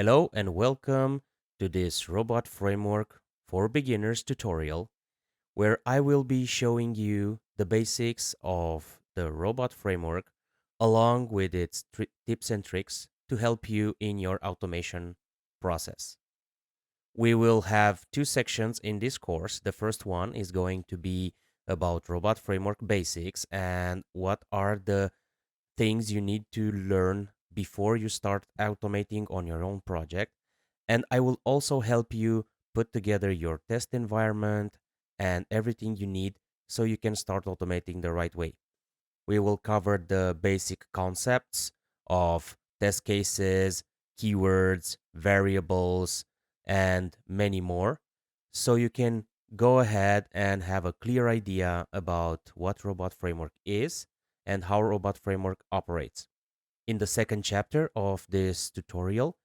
Hello and welcome to this Robot Framework for Beginners tutorial, where I will be showing you the basics of the robot framework along with its tips and tricks to help you in your automation process. We will have two sections in this course. The first one is going to be about robot framework basics and what are the things you need to learn before you start automating on your own project. And I will also help you put together your test environment and everything you need so you can start automating the right way. We will cover the basic concepts of test cases, keywords, variables, and many more. So you can go ahead and have a clear idea about what Robot Framework is and how Robot Framework operates. In the second chapter of this tutorial,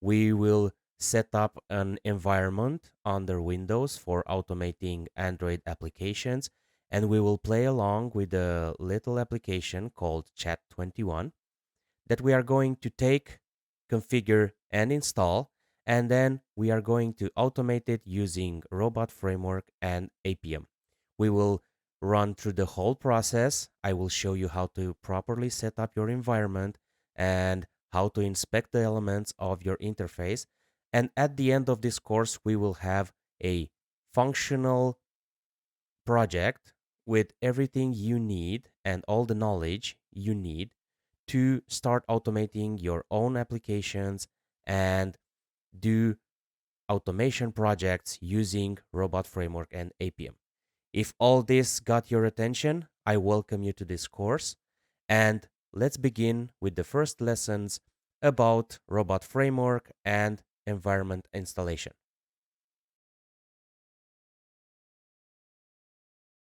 we will set up an environment under Windows for automating Android applications, and we will play along with a little application called Chat21 that we are going to take, configure, and install, and then we are going to automate it using Robot Framework and APM. We will run through the whole process. I will show you how to properly set up your environment and how to inspect the elements of your interface. And at the end of this course, we will have a functional project with everything you need and all the knowledge you need to start automating your own applications and do automation projects using Robot Framework and APM. If all this got your attention, I welcome you to this course. And let's begin with the first lessons about Robot Framework and environment installation.